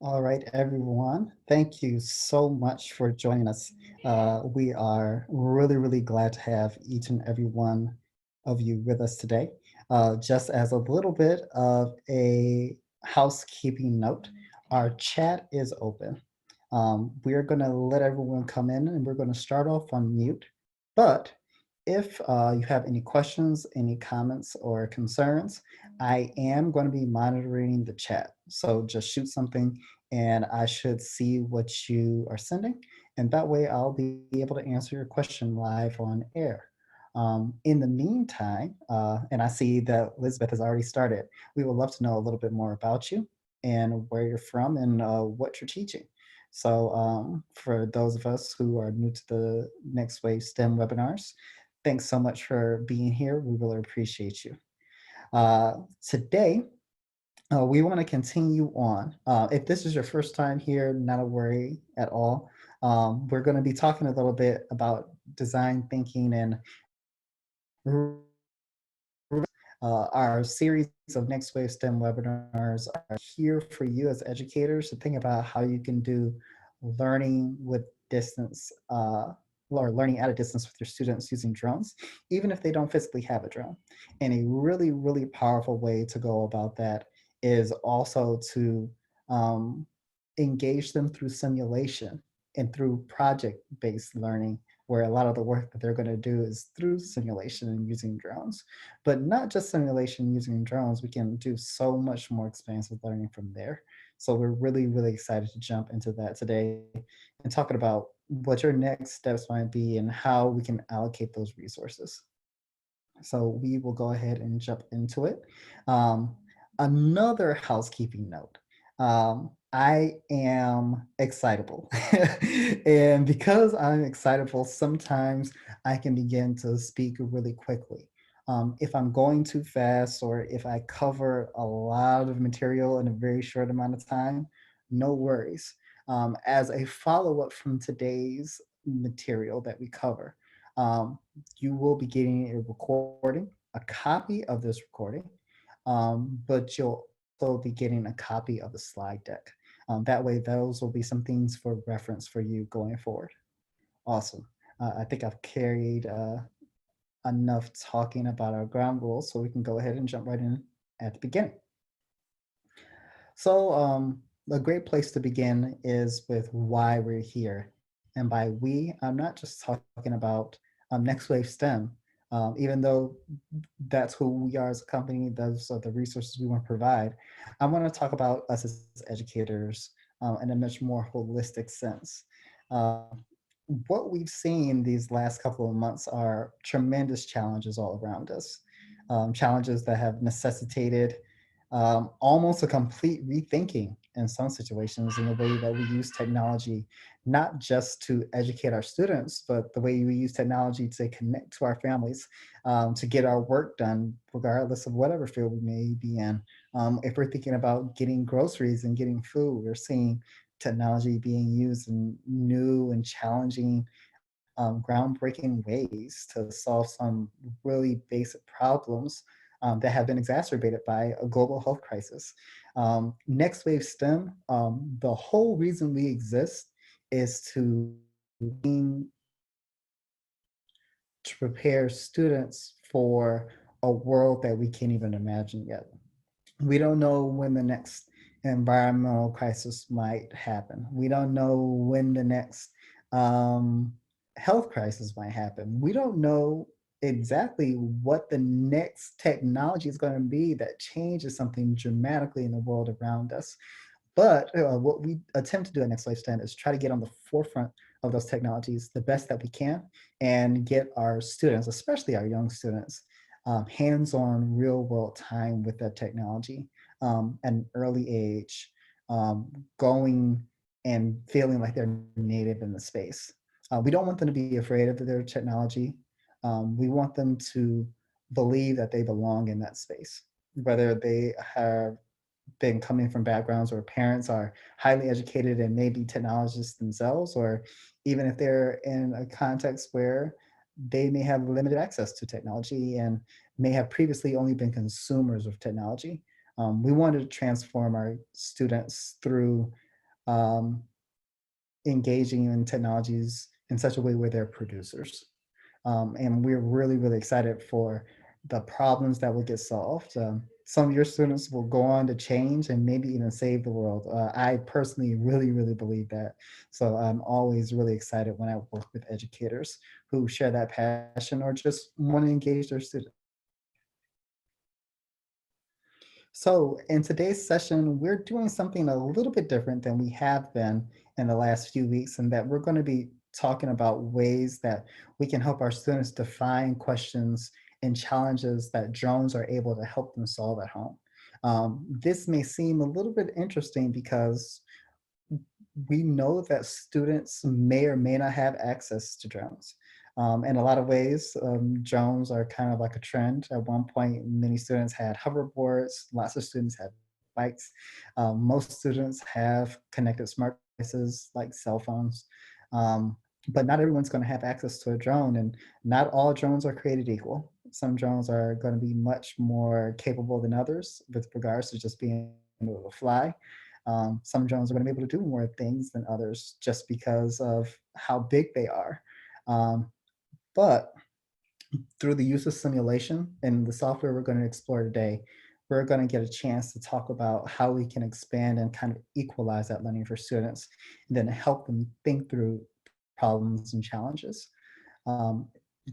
All right, everyone. Thank you so much for joining us. We are really glad to have each and every one of you with us today. Just as a little bit of a housekeeping note, our chat is open. We're going to let everyone come in and we're going to start off on mute. But if you have any questions, any comments, or concerns, I am going to be monitoring the chat. So just shoot something and I should see what you are sending. And that way I'll be able to answer your question live on air. In the meantime, and I see that Elizabeth has already started, we would love to know a little bit more about you and where you're from and what you're teaching. So for those of us who are new to the Next Wave STEM webinars, thanks so much for being here. We really appreciate you. Today, we want to continue on. If this is your first time here, not a worry at all. We're going to be talking a little bit about design thinking and our series of Next Wave STEM webinars are here for you as educators to think about how you can do learning with distance or learning at a distance with your students using drones, even if they don't physically have a drone. And a really powerful way to go about that is also to um, engage them through simulation and through project-based learning, where a lot of the work that they're going to do is through simulation and using drones. But not just simulation using drones, we can do so much more expansive learning from there. So we're really excited to jump into that today and talking about what your next steps might be and how we can allocate those resources. So we will go ahead and jump into it. Um, Another housekeeping note. I am excitable. And because I'm excitable, sometimes I can begin to speak really quickly. If I'm going too fast or if I cover a lot of material in a very short amount of time, no worries. As a follow up from today's material that we cover, um, you will be getting a recording, a copy of this recording, but you'll also be getting a copy of the slide deck. That way, those will be some things for reference for you going forward. Awesome. I think I've carried enough talking about our ground rules, so we can go ahead and jump right in at the beginning. So, a great place to begin is with why we're here. And by we, I'm not just talking about Next Wave STEM, even though that's who we are as a company, those are the resources we want to provide. I want to talk about us as educators in a much more holistic sense. Uh, what we've seen these last couple of months are tremendous challenges all around us, challenges that have necessitated almost a complete rethinking in some situations in the way that we use technology, not just to educate our students, but the way we use technology to connect to our families, to get our work done, regardless of whatever field we may be in. If we're thinking about getting groceries and getting food, we're seeing technology being used in new and challenging, groundbreaking ways to solve some really basic problems that have been exacerbated by a global health crisis. Next Wave STEM, the whole reason we exist is to prepare students for a world that we can't even imagine yet. We don't know when the next environmental crisis might happen. We don't know when the next um, health crisis might happen. We don't know exactly what the next technology is going to be that changes something dramatically in the world around us. But what we attempt to do at Next Lifestyle is try to get on the forefront of those technologies the best that we can and get our students, especially our young students, hands-on real-world time with that technology at an early age, going and feeling like they're native in the space. We don't want them to be afraid of their technology. We want them to believe that they belong in that space, whether they have been coming from backgrounds where parents are highly educated and maybe technologists themselves, or even if they're in a context where they may have limited access to technology and may have previously only been consumers of technology. We wanted to transform our students through um, engaging in technologies in such a way where they're producers. And we're really, really excited for the problems that will get solved. Some of your students will go on to change and maybe even save the world. I personally really, really believe that. So I'm always really excited when I work with educators who share that passion or just want to engage their students. So, in today's session, we're doing something a little bit different than we have been in the last few weeks, and that we're going to be talking about ways that we can help our students define questions and challenges that drones are able to help them solve at home. This may seem a little bit interesting because we know that students may or may not have access to drones. In a lot of ways, drones are kind of like a trend. At one point, many students had hoverboards, lots of students had bikes. Most students have connected smart devices like cell phones. Um, but not everyone's going to have access to a drone, and not all drones are created equal. Some drones are going to be much more capable than others with regards to just being able to fly. Some drones are going to be able to do more things than others just because of how big they are. Um, but through the use of simulation and the software we're going to explore today, we're going to get a chance to talk about how we can expand and kind of equalize that learning for students and then help them think through problems and challenges, um,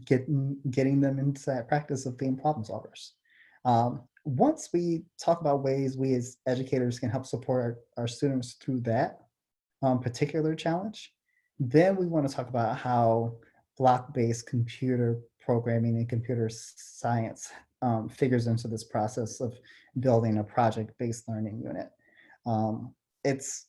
getting them into that practice of being problem solvers. Once we talk about ways we as educators can help support our students through that particular challenge, then we want to talk about how block-based computer programming and computer science figures into this process of building a project-based learning unit. Um, it's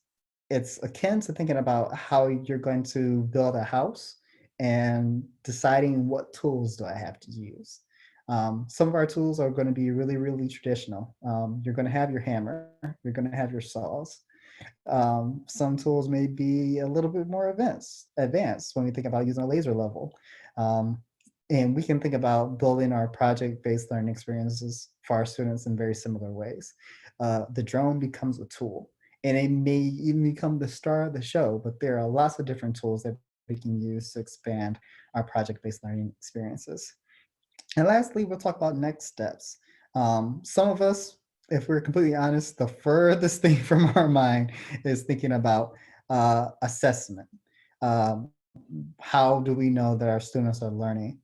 it's akin to thinking about how you're going to build a house and deciding what tools do I have to use. Some of our tools are going to be really, really traditional. You're going to have your hammer, you're going to have your saws. Some tools may be a little bit more advanced when we think about using a laser level. Um, and we can think about building our project-based learning experiences for our students in very similar ways. The drone becomes a tool, and it may even become the star of the show, but there are lots of different tools that we can use to expand our project-based learning experiences. And lastly, we'll talk about next steps. Some of us, if we're completely honest, the furthest thing from our mind is thinking about assessment. Um, how do we know that our students are learning?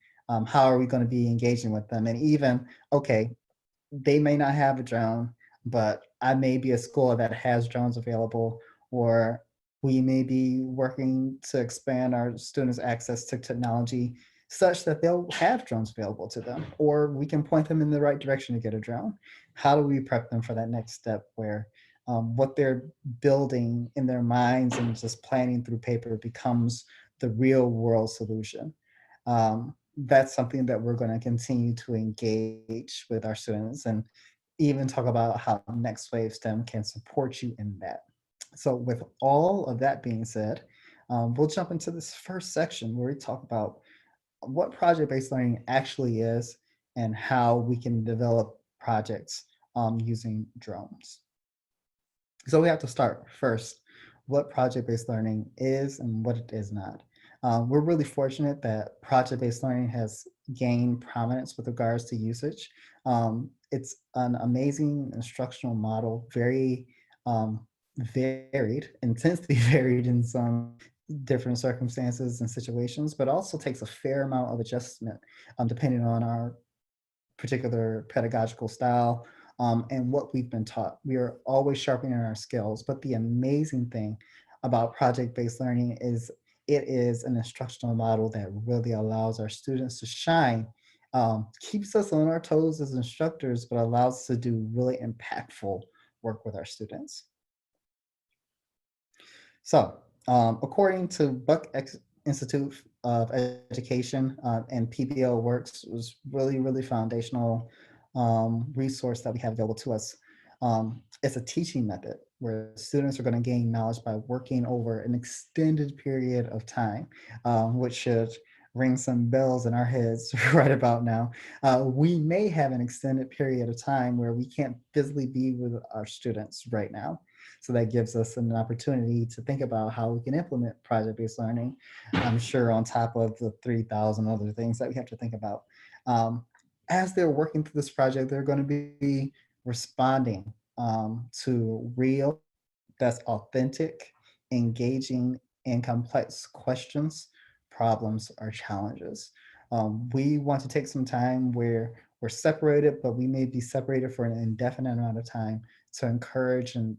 How are we going to be engaging with them? And even, okay, they may not have a drone, but I may be a school that has drones available, or we may be working to expand our students' access to technology such that they'll have drones available to them, or we can point them in the right direction to get a drone. How do we prep them for that next step where what they're building in their minds and just planning through paper becomes the real world solution? That's something that we're going to continue to engage with our students and even talk about how NextWaveSTEM can support you in that. So, with all of that being said, we'll jump into this first section where we talk about what project based learning actually is and how we can develop projects using drones. So we have to start first what project-based learning is and what it is not. We're really fortunate that project-based learning has gained prominence with regards to usage. It's an amazing instructional model, very varied, intensely varied in some different circumstances and situations, but also takes a fair amount of adjustment depending on our particular pedagogical style, and what we've been taught. We are always sharpening our skills. But the amazing thing about project based learning is it is an instructional model that really allows our students to shine, keeps us on our toes as instructors, but allows us to do really impactful work with our students. So, according to Institute of Education and PBL Works was really, really foundational resource that we have available to us. It's a teaching method where students are going to gain knowledge by working over an extended period of time, which should ring some bells in our heads right about now. We may have an extended period of time where we can't physically be with our students right now. So that gives us an opportunity to think about how we can implement project-based learning. I'm sure on top of the 3,000 other things that we have to think about. Um, as they're working through this project, they're going to be responding to real, that's authentic, engaging, and complex questions, problems, or challenges. We want to take some time where we're separated, but we may be separated for an indefinite amount of time to encourage and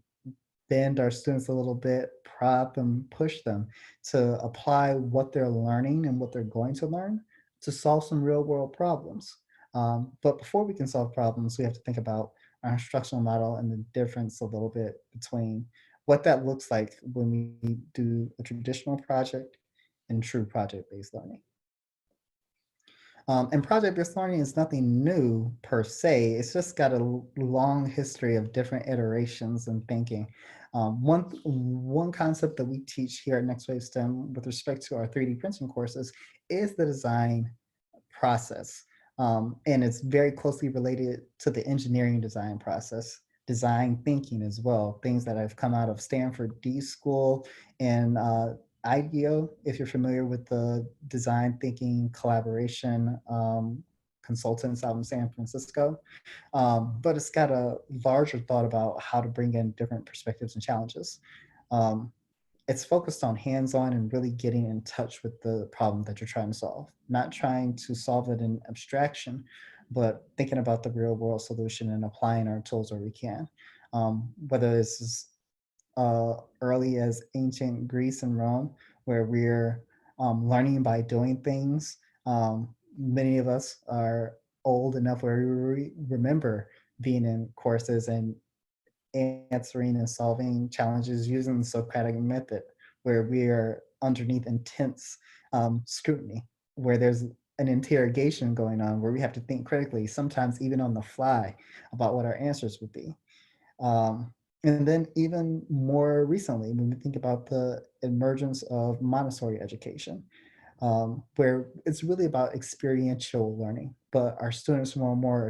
bend our students a little bit, prop and push them to apply what they're learning and what they're going to learn to solve some real world problems. But before we can solve problems, we have to think about our instructional model and the difference a little bit between what that looks like when we do a traditional project and true project based learning. And project-based learning is nothing new per se. It's just got a long history of different iterations and thinking. One concept that we teach here at NextWaveSTEM with respect to our 3D printing courses is the design process. And it's very closely related to the engineering design process, design thinking as well, things that have come out of Stanford D School and IDEO, if you're familiar with the design thinking collaboration consultants out in San Francisco. But it's got a larger thought about how to bring in different perspectives and challenges. Um, it's focused on hands-on and really getting in touch with the problem that you're trying to solve, not trying to solve it in abstraction, but thinking about the real world solution and applying our tools where we can. Whether this is early as ancient Greece and Rome, where we're learning by doing things. Many of us are old enough where we remember being in courses and answering and solving challenges using the Socratic method, where we are underneath intense scrutiny, where there's an interrogation going on, where we have to think critically, sometimes even on the fly, about what our answers would be. Um, and then even more recently, when we think about the emergence of Montessori education, where it's really about experiential learning, but our students more and more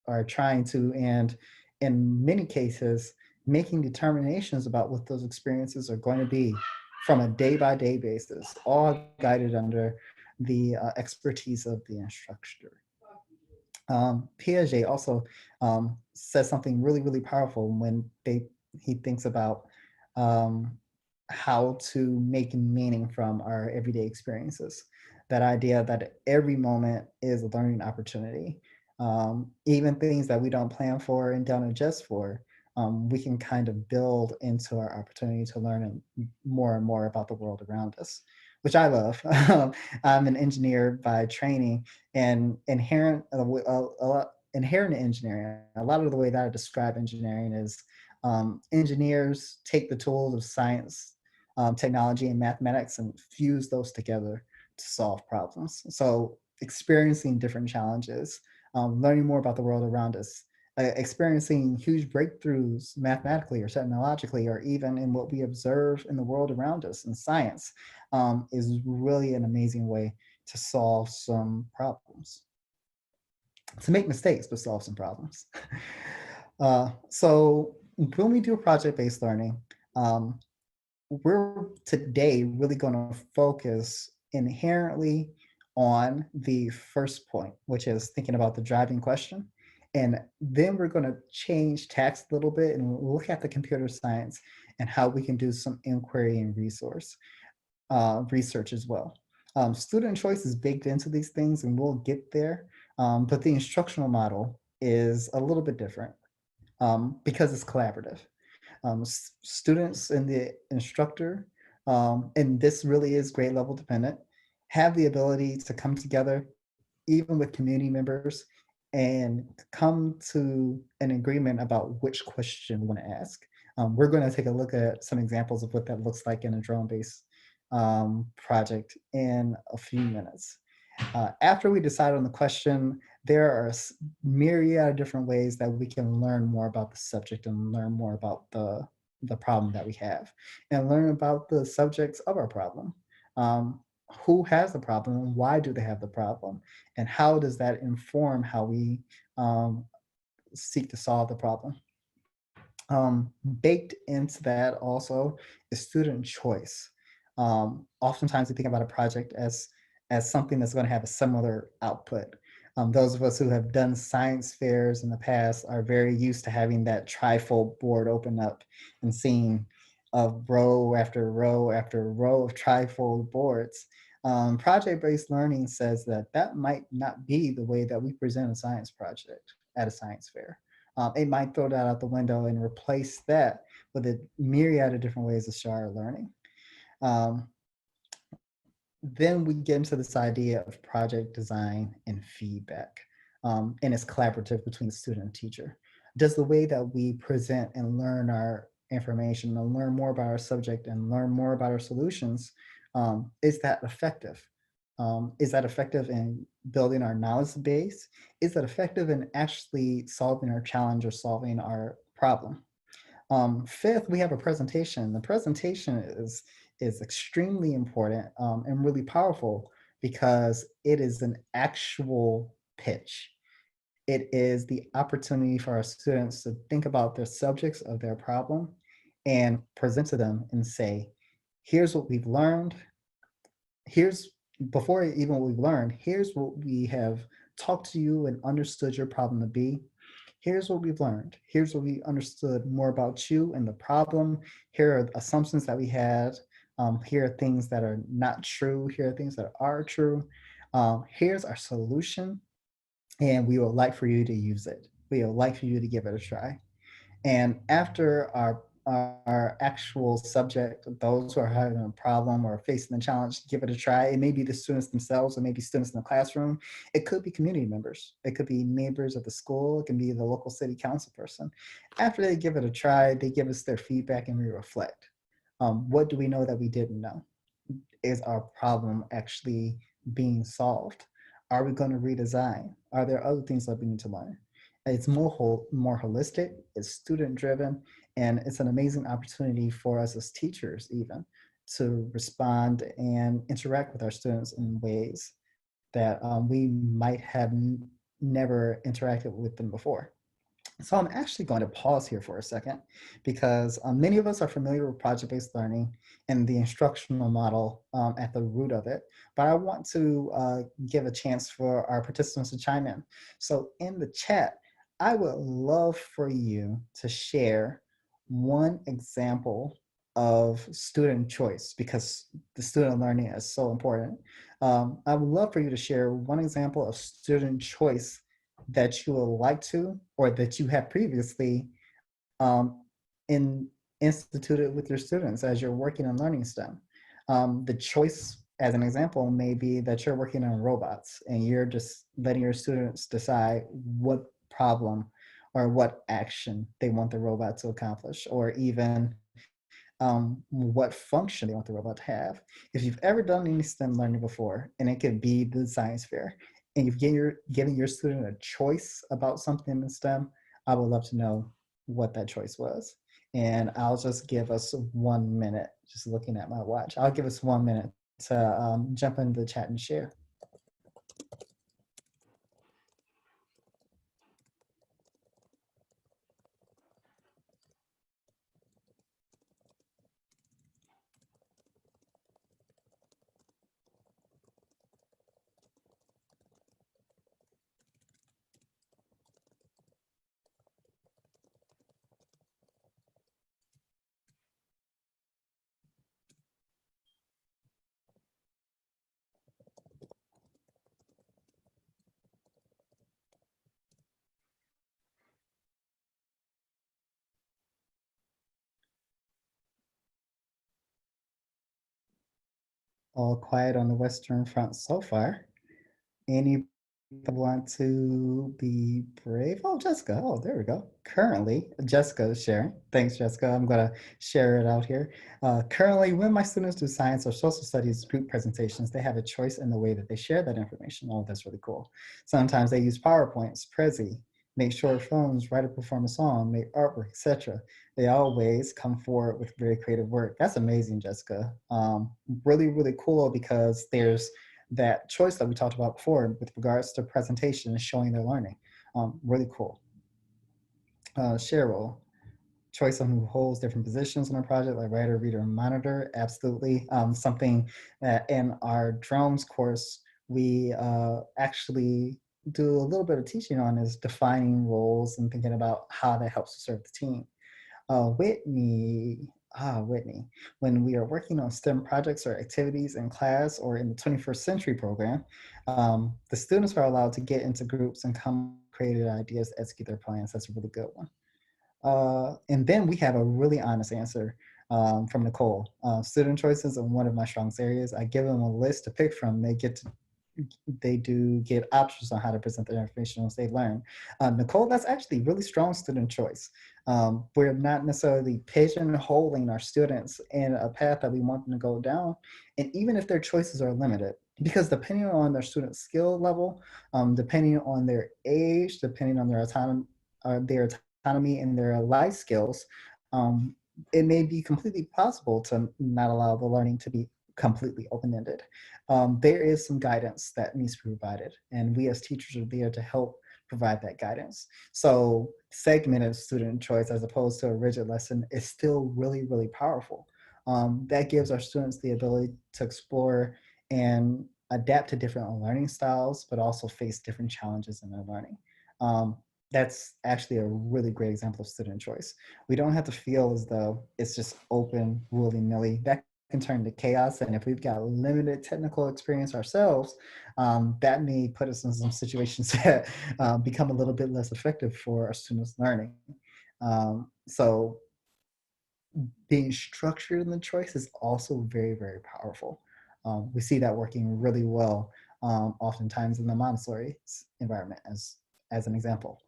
are trying to, and in many cases, making determinations about what those experiences are going to be from a day by day basis, all guided under the expertise of the instructor. Piaget also says something really, really powerful when he thinks about um, how to make meaning from our everyday experiences. That idea that every moment is a learning opportunity. Even things that we don't plan for and don't adjust for, we can kind of build into our opportunity to learn more and more about the world around us, which I love. I'm an engineer by training, and inherent in engineering, a lot of the way that I describe engineering is engineers take the tools of science, technology, and mathematics and fuse those together to solve problems. So experiencing different challenges, learning more about the world around us, experiencing huge breakthroughs mathematically or technologically, or even in what we observe in the world around us in science, is really an amazing way to solve some problems, to make mistakes, but solve some problems. So when we do project-based learning, um, we're today really going to focus inherently on the first point, which is thinking about the driving question. And then we're going to change tacks a little bit and look at the computer science and how we can do some inquiry and research as well. Student choice is baked into these things, and we'll get there. But the instructional model is a little bit different because it's collaborative. Students and the instructor, and this really is grade level dependent, have the ability to come together, even with community members, and come to an agreement about which question we want to ask. We're going to take a look at some examples of what that looks like in a drone-based project in a few minutes. After we decide on the question, there are myriad of different ways that we can learn more about the subject and learn more about the problem that we have, and learn about the subjects of our problem. Who has the problem and why do they have the problem? And how does that inform how we seek to solve the problem? Baked into that also is student choice. Oftentimes we think about a project as something that's going to have a similar output. Those of us who have done science fairs in the past are very used to having that trifold board open up and seeing a row after row after row of trifold boards. Project-based learning says that that might not be the way that we present a science project at a science fair. It might throw that out the window and replace that with a myriad of different ways to show our learning. Um, then we get into this idea of project design and feedback. And it's collaborative between the student and teacher. Does the way that we present and learn our information and learn more about our subject and learn more about our solutions, is that effective? Is that effective in building our knowledge base? Is that effective in actually solving our challenge or solving our problem? Fifth, we have a presentation. The presentation is extremely important and really powerful because it is an actual pitch. It is the opportunity for our students to think about their subjects of their problem and present to them and say, here's what we've learned. Here's before even what we've learned, here's what we have talked to you and understood your problem to be. Here's what we've learned. Here's what we understood more about you and the problem. Here are assumptions that we had. Here are things that are not true. Here are things that are true. Here's our solution, and we would like for you to use it. We would like for you to give it a try. And after our actual subject, those who are having a problem or facing the challenge, give it a try. It may be the students themselves, or maybe students in the classroom. It could be community members. It could be neighbors of the school. It can be the local city council person. After they give it a try, they give us their feedback and we reflect. What do we know that we didn't know? Is our problem actually being solved? Are we going to redesign? Are there other things that we need to learn? It's more holistic, it's student driven, and it's an amazing opportunity for us as teachers even to respond and interact with our students in ways that we might have never interacted with them before. So I'm actually going to pause here for a second because many of us are familiar with project-based learning and the instructional model at the root of it, but I want to give a chance for our participants to chime in. So in the chat, I would love for you to share one example of student choice because the student learning is so important. I would love for you to share one example of student choice that you would like to, or that you have previously um, in, instituted with your students as you're working on learning STEM. The choice, as an example, may be that you're working on robots and you're just letting your students decide what problem or what action they want the robot to accomplish, or even what function they want the robot to have. If you've ever done any STEM learning before, and it could be the science fair, and you've given your student a choice about something in STEM, I would love to know what that choice was. And I'll just give us 1 minute, just looking at my watch. I'll give us 1 minute to jump into the chat and share. All quiet on the Western Front so far. Any want to be brave? Oh, Jessica. Oh, there we go. Currently, Jessica is sharing. Thanks, Jessica. I'm going to share it out here. Currently, when my students do science or social studies group presentations, they have a choice in the way that they share that information. Oh, that's really cool. Sometimes they use PowerPoints, Prezi, make short films, write or perform a song, make artwork, etc. They always come forward with very creative work. That's amazing, Jessica. Really, really cool because there's that choice that we talked about before with regards to presentation and showing their learning. Really cool. Cheryl, choice on who holds different positions in a project, like writer, reader, and monitor. Absolutely. Something that in our drones course, we actually do a little bit of teaching on is defining roles and thinking about how that helps to serve the team. Whitney, when we are working on STEM projects or activities in class or in the 21st century program, the students are allowed to get into groups and come creative ideas to execute their plans. That's a really good one. And then we have a really honest answer from Nicole. Student choices are one of my strong areas. I give them a list to pick from. They do get options on how to present their information once they learn. Nicole, that's actually really strong student choice. We're not necessarily pigeonholing our students in a path that we want them to go down. And even if their choices are limited, because depending on their student skill level, depending on their age, depending on their autonomy and their life skills, it may be completely possible to not allow the learning to be completely open-ended. There is some guidance that needs to be provided, and we as teachers are there to help provide that guidance. So segmented student choice as opposed to a rigid lesson is still really, really powerful. That gives our students the ability to explore and adapt to different learning styles, but also face different challenges in their learning. Um, that's actually a really great example of student choice. We don't have to feel as though it's just open willy-nilly. That can turn to chaos. And if we've got limited technical experience ourselves, that may put us in some situations that become a little bit less effective for our students' learning. So being structured in the choice is also very, very powerful. We see that working really well, oftentimes in the Montessori environment as an example.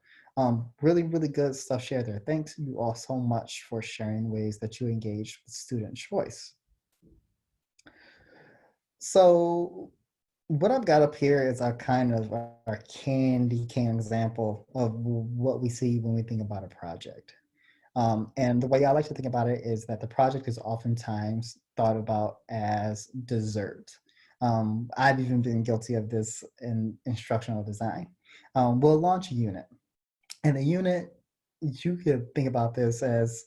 Really, really good stuff shared there. Thanks you all so much for sharing ways that you engage with student choice. So what I've got up here is our kind of our candy cane example of what we see when we think about a project. And the way I like to think about it is that the project is oftentimes thought about as dessert. I've even been guilty of this in instructional design. We'll launch a unit, and the unit, you could think about this as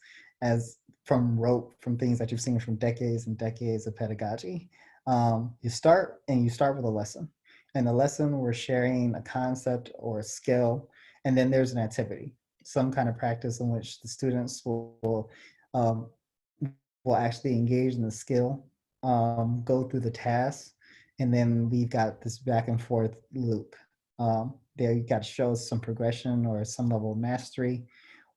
from rote, from things that you've seen from decades and decades of pedagogy. You start with a lesson. And the lesson, we're sharing a concept or a skill, and then there's an activity, some kind of practice in which the students um, will actually engage in the skill, go through the tasks, and then we've got this back and forth loop. There you got to show us some progression or some level of mastery.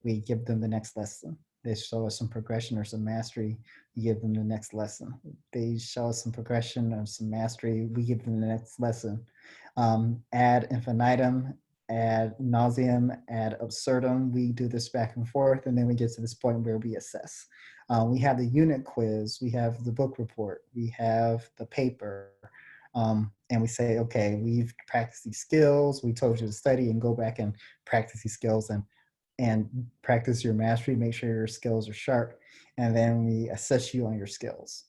We give them the next lesson. They show us some progression or some mastery. We give them the next lesson. They show us some progression or some mastery. We give them the next lesson. Ad infinitum, ad nauseum, ad absurdum. We do this back and forth, and then we get to this point where we assess. We have the unit quiz. We have the book report. We have the paper. And we say, okay, we've practiced these skills. We told you to study and go back and practice these skills and practice your mastery, make sure your skills are sharp. And then we assess you on your skills.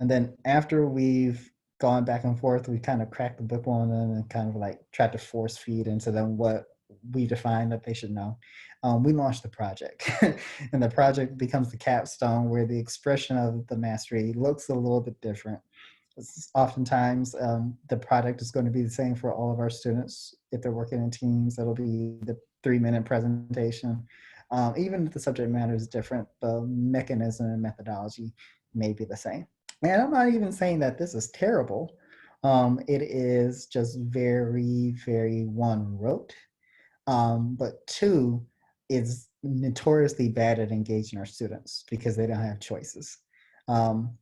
And then after we've gone back and forth, we kind of crack the whip on them and kind of like try to force feed into them what we define that they should know. We launch the project, and the project becomes the capstone where the expression of the mastery looks a little bit different. Oftentimes, the product is going to be the same for all of our students. If they're working in teams, it'll be the 3-minute presentation. Even if the subject matter is different, the mechanism and methodology may be the same. And I'm not even saying that this is terrible. It is just very, very one rote. But two, is notoriously bad at engaging our students because they don't have choices.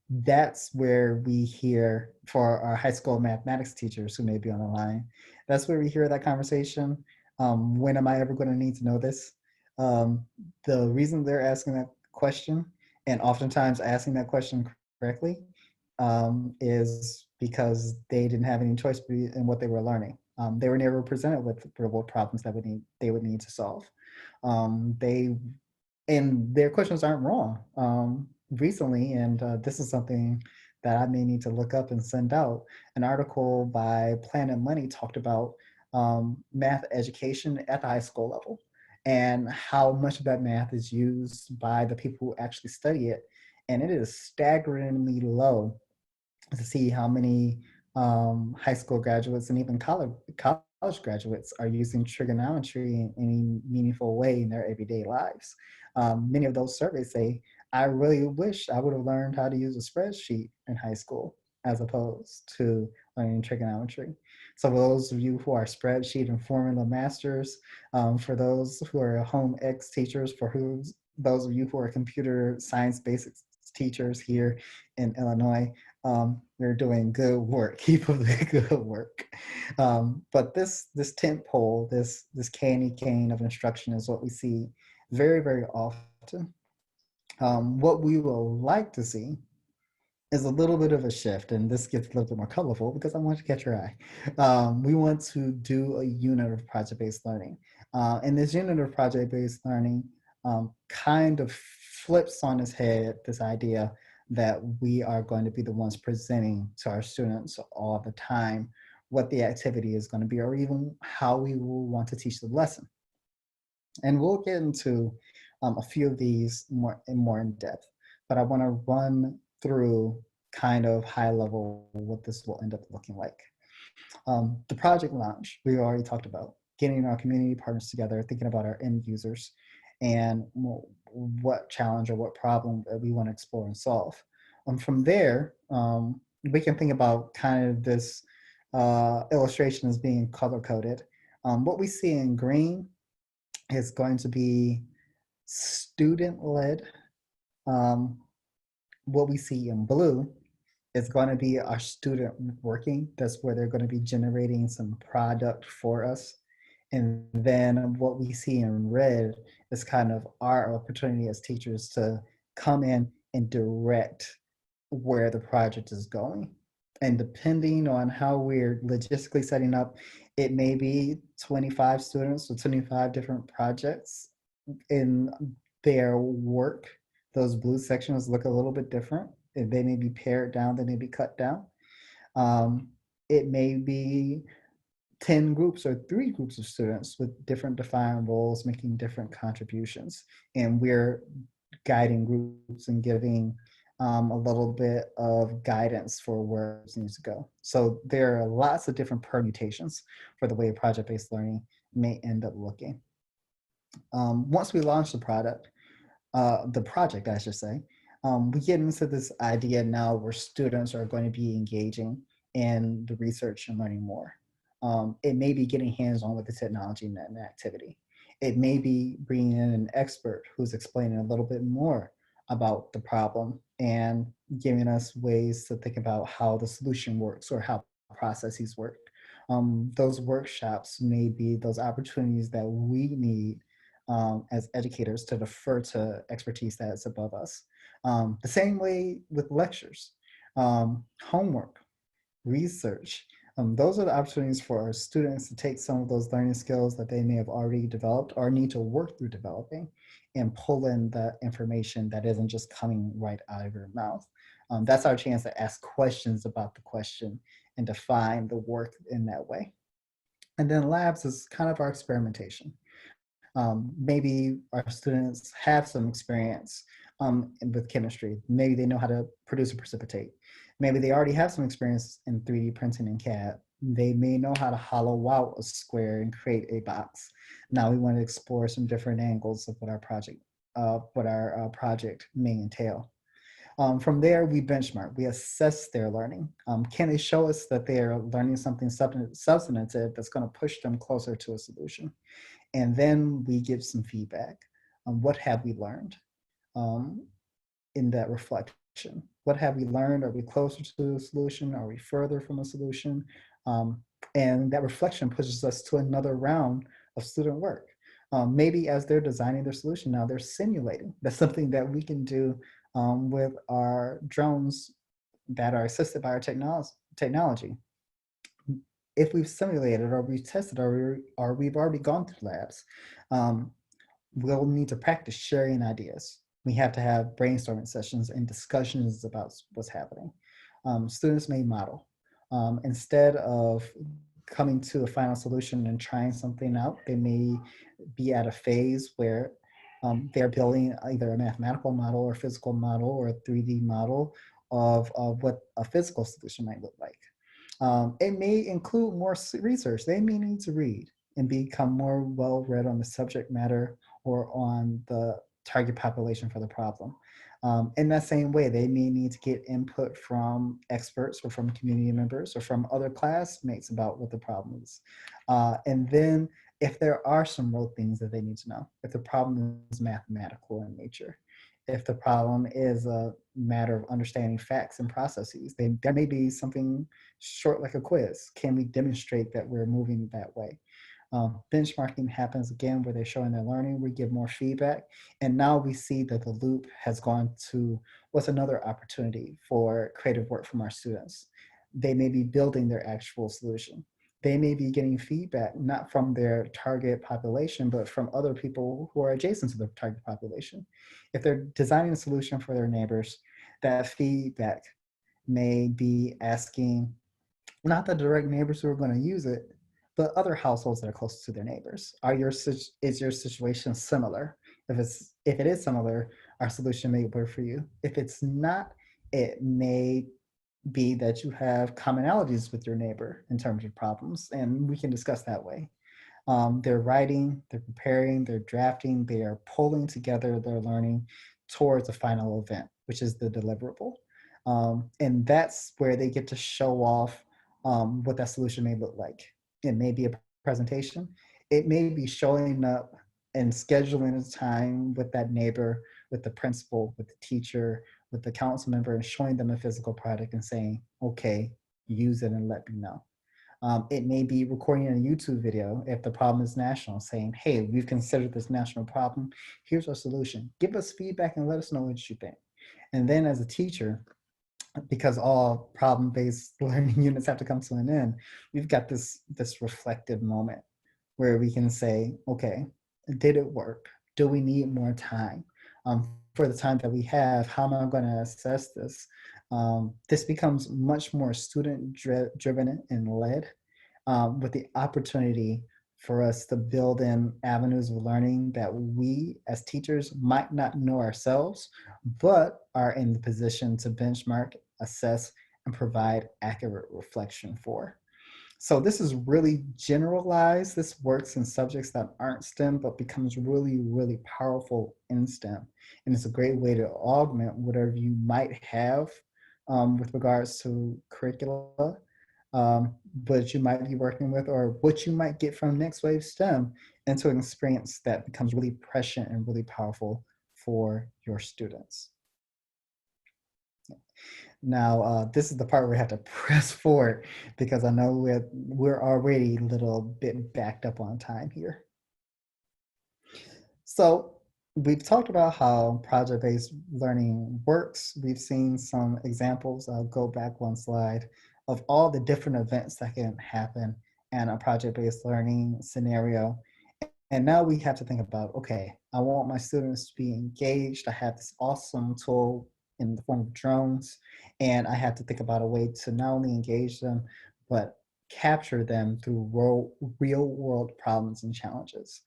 That's where we hear, for our high school mathematics teachers who may be on the line, that's where we hear that conversation. When am I ever going to need to know this? The reason they're asking that question, and oftentimes asking that question correctly, is because they didn't have any choice in what they were learning. They were never presented with real problems that they would need to solve. They and their questions aren't wrong. Recently, and this is something that I may need to look up and send out. An article by Planet Money talked about math education at the high school level, and how much of that math is used by the people who actually study it. And it is staggeringly low to see how many high school graduates and even college graduates are using trigonometry in any meaningful way in their everyday lives. Many of those surveys say, I really wish I would have learned how to use a spreadsheet in high school as opposed to learning trigonometry. So for those of you who are spreadsheet and formula masters, for those who are home ec teachers, for who those of you who are computer science basics teachers here in Illinois, you're doing good work. Keep up the good work. But this tent pole, this candy cane of instruction is what we see very, very often. What we will like to see is a little bit of a shift, and this gets a little bit more colorful because I want to catch your eye. We want to do a unit of project-based learning. And this unit of project-based learning kind of flips on its head this idea that we are going to be the ones presenting to our students all the time what the activity is going to be, or even how we will want to teach the lesson. And we'll get into a few of these more in depth, but I want to run through kind of high level what this will end up looking like. The project launch, we already talked about, getting our community partners together, thinking about our end users, and what challenge or what problem that we want to explore and solve. From there, we can think about kind of this illustration as being color coded. What we see in green is going to be student-led. What we see in blue is going to be our student working. That's where they're going to be generating some product for us. And then what we see in red is kind of our opportunity as teachers to come in and direct where the project is going. And depending on how we're logistically setting up, it may be 25 students or 25 different projects in their work. Those blue sections look a little bit different. They may be pared down, they may be cut down. It may be 10 groups or 3 groups of students with different defined roles making different contributions. And we're guiding groups and giving a little bit of guidance for where it needs to go. So there are lots of different permutations for the way project-based learning may end up looking. Once we launch the project, I should say, we get into this idea now where students are going to be engaging in the research and learning more. It may be getting hands-on with the technology and the activity. It may be bringing in an expert who's explaining a little bit more about the problem and giving us ways to think about how the solution works or how processes work. Those workshops may be those opportunities that we need as educators to defer to expertise that's above us. The same way with lectures, homework, research. Those are the opportunities for our students to take some of those learning skills that they may have already developed or need to work through developing and pull in the information that isn't just coming right out of your mouth. That's our chance to ask questions about the question and define the work in that way. And then labs is kind of our experimentation. Maybe our students have some experience with chemistry. Maybe they know how to produce and precipitate. Maybe they already have some experience in 3D printing and CAD. They may know how to hollow out a square and create a box. Now we want to explore some different angles of what our project may entail. From there, we benchmark, we assess their learning. Can they show us that they are learning something substantive that's going to push them closer to a solution? And then we give some feedback on what have we learned in that reflection. What have we learned? Are we closer to a solution? Are we further from a solution? And that reflection pushes us to another round of student work. Maybe as they're designing their solution now, they're simulating. That's something that we can do with our drones that are assisted by our technology. If we've simulated or we've tested or we've already gone through labs, we'll need to practice sharing ideas. We have to have brainstorming sessions and discussions about what's happening. Students may model. Instead of coming to a final solution and trying something out. They may be at a phase where they're building either a mathematical model or physical model or a 3D model of what a physical solution might look like. It may include more research. They may need to read and become more well-read on the subject matter or on the target population for the problem. In that same way, they may need to get input from experts or from community members or from other classmates about what the problem is. And then if there are some real things that they need to know, if the problem is mathematical in nature, if the problem is a matter of understanding facts and processes, then there may be something short like a quiz. Can we demonstrate that we're moving that way? Benchmarking happens again where they're showing their learning, we give more feedback, and now we see that the loop has gone to what's another opportunity for creative work from our students. They may be building their actual solution. They may be getting feedback not from their target population, but from other people who are adjacent to the target population. If they're designing a solution for their neighbors, that feedback may be asking not the direct neighbors who are going to use it, but other households that are close to their neighbors. Is your situation similar? If it is similar, our solution may work for you. If it's not, it may be that you have commonalities with your neighbor in terms of problems, and we can discuss that way. They're writing, they're preparing, they're drafting, they are pulling together their learning towards a final event, which is the deliverable. And that's where they get to show off what that solution may look like. It may be a presentation. It may be showing up and scheduling a time with that neighbor, with the principal, with the teacher, with the council member, and showing them a physical product and saying, okay, use it and let me know. It may be recording a YouTube video if the problem is national, saying, hey, we've considered this national problem. Here's our solution. Give us feedback and let us know what you think. And then as a teacher, because all problem-based learning units have to come to an end, we've got this reflective moment where we can say, okay, did it work? Do we need more time? For the time that we have, how am I going to assess this? This becomes much more student-driven and led, with the opportunity for us to build in avenues of learning that we as teachers might not know ourselves, but are in the position to benchmark, assess, and provide accurate reflection for. So this is really generalized. This works in subjects that aren't STEM, but becomes really, really powerful in STEM. And it's a great way to augment whatever you might have with regards to curricula, but you might be working with, or what you might get from Next Wave STEM into an experience that becomes really prescient and really powerful for your students. Now, this is the part where we have to press forward because I know we're already a little bit backed up on time here. So we've talked about how project-based learning works. We've seen some examples. I'll go back one slide of all the different events that can happen in a project-based learning scenario. And now we have to think about, okay, I want my students to be engaged. I have this awesome tool in the form of drones, and I have to think about a way to not only engage them, but capture them through real world problems and challenges.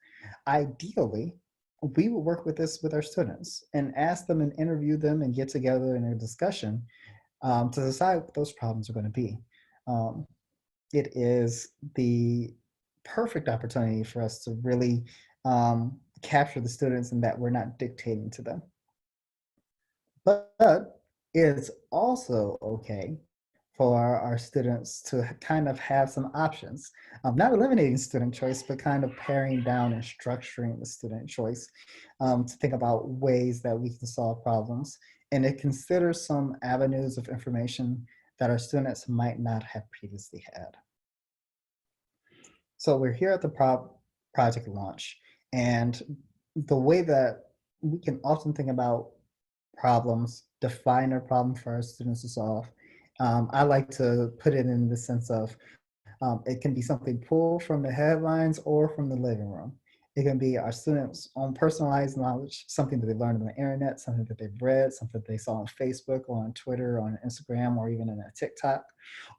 Ideally, we would work with this with our students and ask them and interview them and get together in a discussion to decide what those problems are going to be. It is the perfect opportunity for us to really capture the students and that we're not dictating to them. But it's also okay for our students to kind of have some options, not eliminating student choice, but kind of paring down and structuring the student choice to think about ways that we can solve problems and to consider some avenues of information that our students might not have previously had. So we're here at the project launch, and the way that we can often think about problems, define a problem for our students to solve. I like to put it in the sense of it can be something pulled from the headlines or from the living room. It can be our students' own personalized knowledge, something that they learned on the internet, something that they've read, something that they saw on Facebook or on Twitter or on Instagram or even in a TikTok.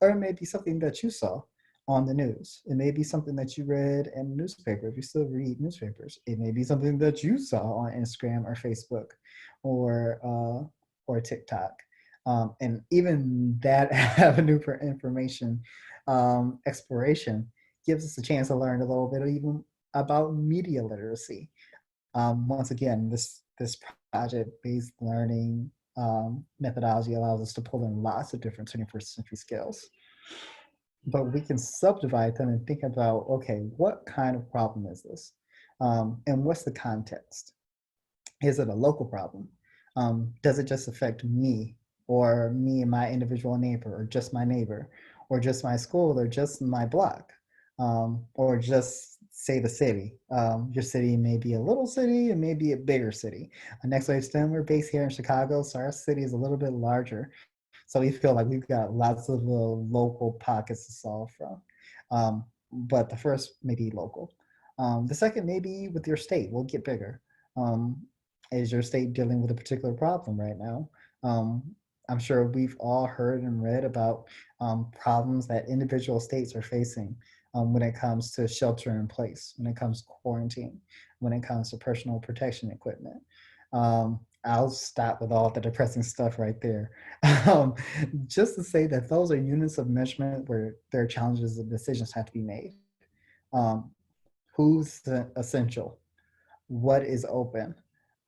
Or it may be something that you saw on the news. It may be something that you read in a newspaper if you still read newspapers. It may be something that you saw on Instagram or Facebook or TikTok. And even that avenue for information exploration gives us a chance to learn a little bit even about media literacy. Once again, this project-based learning methodology allows us to pull in lots of different 21st century skills, but we can subdivide them and think about, okay, what kind of problem is this? And what's the context? Is it a local problem? Does it just affect me or me and my individual neighbor or just my neighbor or just my school or just my block or just say the city? Your city may be a little city, it may be a bigger city. Next Wave STEM, we're based here in Chicago, so our city is a little bit larger. So we feel like we've got lots of little local pockets to solve from. But the first may be local. The second may be with your state. We'll get bigger. Um, is your state dealing with a particular problem right now? Um, I'm sure we've all heard and read about problems that individual states are facing when it comes to shelter in place, when it comes to quarantine, when it comes to personal protection equipment. I'll stop with all the depressing stuff right there. Um, just to say that those are units of measurement where there are challenges and decisions have to be made. Um, who's essential? What is open?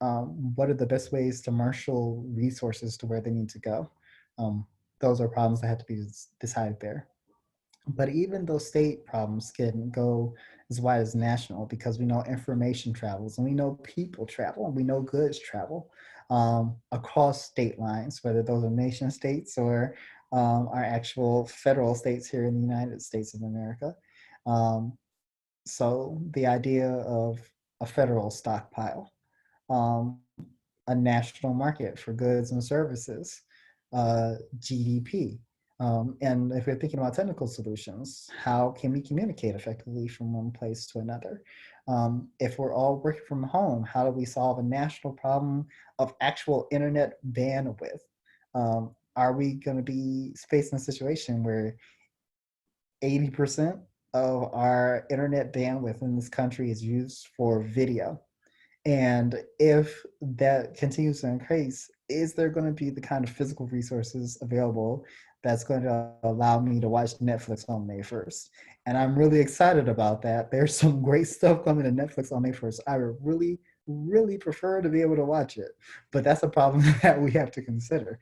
What are the best ways to marshal resources to where they need to go? Um, those are problems that have to be decided there. But even those state problems can go as wide as national because we know information travels and we know people travel and we know goods travel across state lines, whether those are nation states or our actual federal states here in the United States of America. Um, so the idea of a federal stockpile, um, a national market for goods and services, GDP. And if we're thinking about technical solutions, how can we communicate effectively from one place to another? If we're all working from home, how do we solve a national problem of actual internet bandwidth? Are we going to be facing a situation where 80% of our internet bandwidth in this country is used for video? And if that continues to increase, is there going to be the kind of physical resources available that's going to allow me to watch Netflix on May 1st? And I'm really excited about that. There's some great stuff coming to Netflix on May 1st. I would really, really prefer to be able to watch it. But that's a problem that we have to consider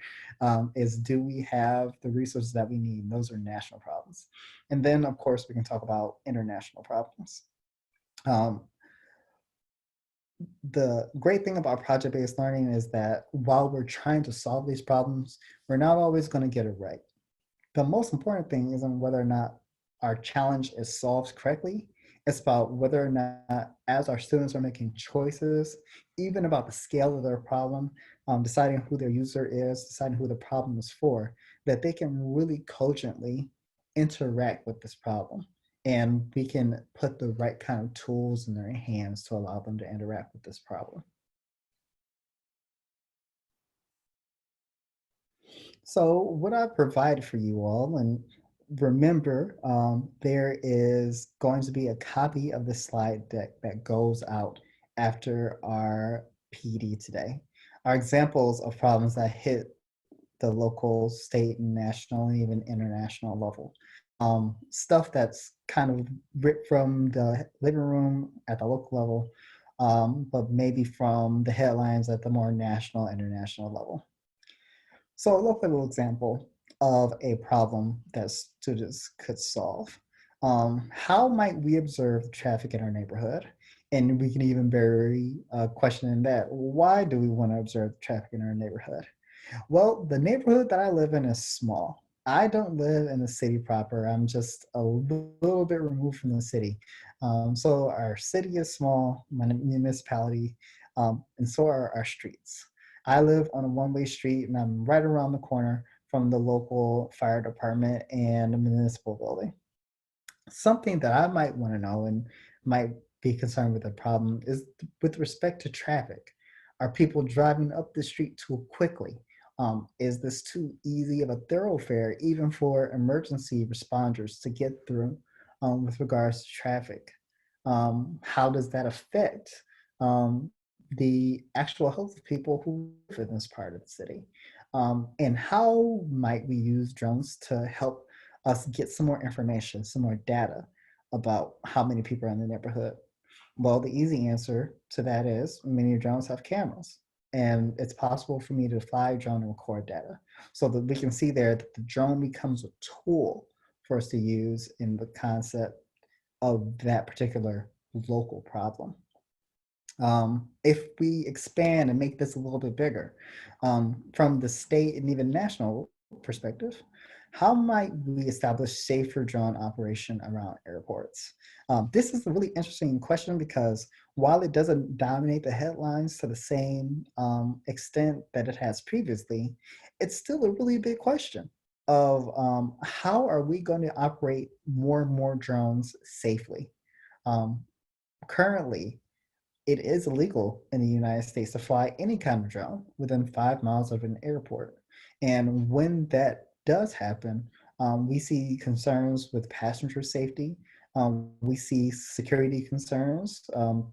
is do we have the resources that we need? Those are national problems. And then, of course, we can talk about international problems. Um, the great thing about project-based learning is that while we're trying to solve these problems, we're not always going to get it right. The most important thing isn't whether or not our challenge is solved correctly. It's about whether or not, as our students are making choices, even about the scale of their problem, deciding who their user is, deciding who the problem is for, that they can really cogently interact with this problem. And we can put the right kind of tools in their hands to allow them to interact with this problem. So what I provided for you all, and remember, there is going to be a copy of the slide deck that goes out after our PD today. Our examples of problems that hit the local, state, and national, and even international level. Stuff that's kind of ripped from the living room at the local level, but maybe from the headlines at the more national, international level. So a local example of a problem that students could solve. How might we observe traffic in our neighborhood? And we can even bury a question in that. Why do we want to observe traffic in our neighborhood? Well, the neighborhood that I live in is small. I don't live in the city proper. I'm just a little bit removed from the city. So our city is small, my municipality, and so are our streets. I live on a one-way street and I'm right around the corner from the local fire department and the municipal building. Something that I might want to know and might be concerned with the problem is with respect to traffic. Are people driving up the street too quickly? Is this too easy of a thoroughfare even for emergency responders to get through? with regards to traffic? How does that affect um, the actual health of people who live in this part of the city? And how might we use drones to help us get some more information, some more data about how many people are in the neighborhood? Well, the easy answer to that is many drones have cameras, and it's possible for me to fly a drone and record data so that we can see there that the drone becomes a tool for us to use in the concept of that particular local problem. If we expand and make this a little bit bigger from the state and even national perspective, how might we establish safer drone operation around airports? This is a really interesting question because while it doesn't dominate the headlines to the same extent that it has previously, it's still a really big question of how are we going to operate more and more drones safely? Um, Currently, it is illegal in the United States to fly any kind of drone within 5 miles of an airport. And when that does happen, we see concerns with passenger safety. We see security concerns,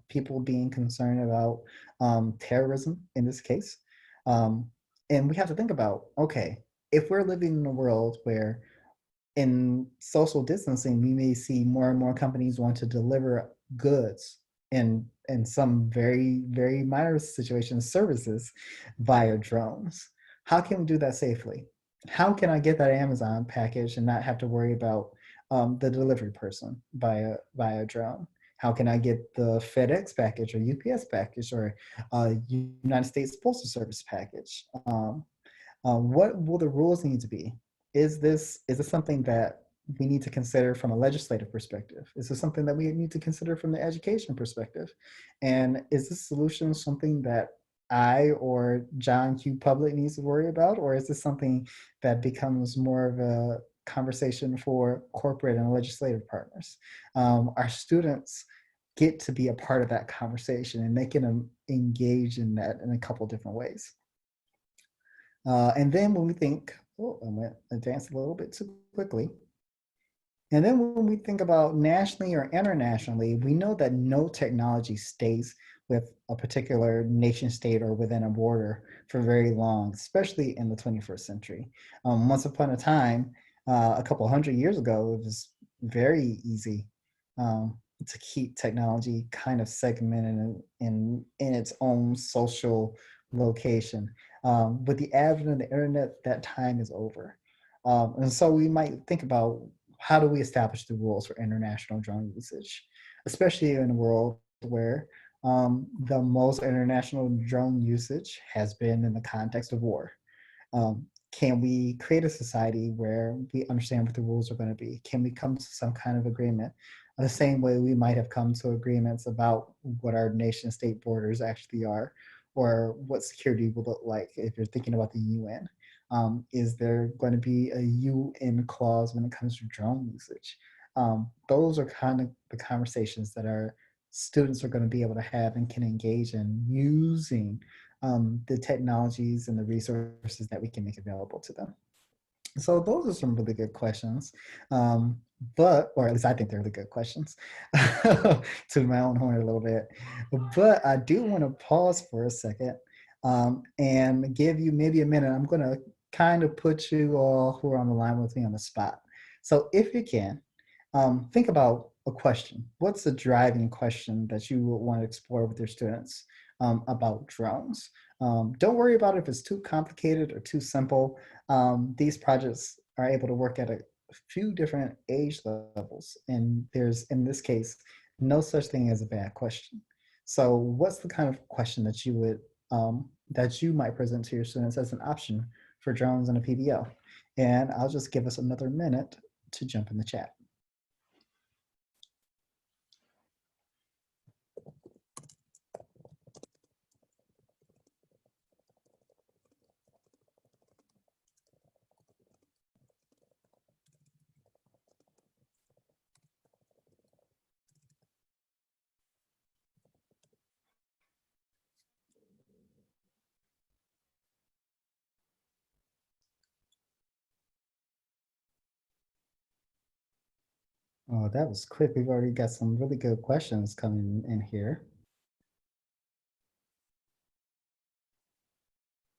people being concerned about terrorism in this case. Um, and we have to think about okay, if we're living in a world where in social distancing, we may see more and more companies want to deliver goods in some very, very minor situations, services via drones. How can we do that safely? How can I get that Amazon package and not have to worry about the delivery person via drone? How can I get the FedEx package or UPS package or United States Postal Service package? What will the rules need to be? Is this something that we need to consider from a legislative perspective? Is this something that we need to consider from the education perspective? And is this solution something that I or John Q. Public needs to worry about, or is this something that becomes more of a conversation for corporate and legislative partners? Our students get to be a part of that conversation, and they can engage in that in a couple different ways. And then when we think, oh, I went advanced a little bit too quickly. And then when we think about nationally or internationally, we know that no technology stays with a particular nation state or within a border for very long, especially in the 21st century. Once upon a time, a couple hundred years ago, it was very easy to keep technology kind of segmented in its own social location. With the advent of the internet, that time is over. And so we might think about how do we establish the rules for international drone usage, especially in a world where the most international drone usage has been in the context of war. Can we create a society where we understand what the rules are going to be? Can we come to some kind of agreement? The same way we might have come to agreements about what our nation state borders actually are, or what security will look like if you're thinking about the UN. Is there going to be a UN clause when it comes to drone usage? Those are kind of the conversations that our students are going to be able to have and can engage in using the technologies and the resources that we can make available to them. So those are some really good questions. Or at least I think they're really good questions to my own horn a little bit. But I do want to pause for a second and give you maybe a minute. I'm going to kind of put you all who are on the line with me on the spot. So if you can, think about a question. What's the driving question that you would want to explore with your students about drones? Don't worry about if it's too complicated or too simple. These projects are able to work at a few different age levels, and there's, in this case, no such thing as a bad question. So what's the kind of question that you might present to your students as an option for drones and a PBL? And I'll just give us another minute to jump in the chat. Oh, that was quick. We've already got some really good questions coming in here.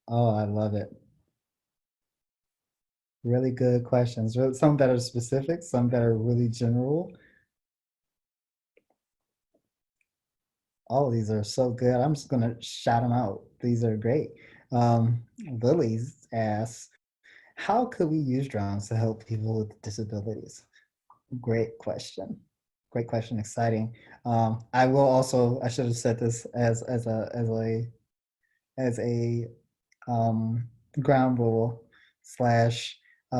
Oh, I love it. Really good questions. Some that are specific, some that are really general. All of these are so good. I'm just gonna shout them out. These are great. Lily's asks, how could we use drones to help people with disabilities? Great question. Great question. Exciting. I will also. I should have said this as a um, ground rule slash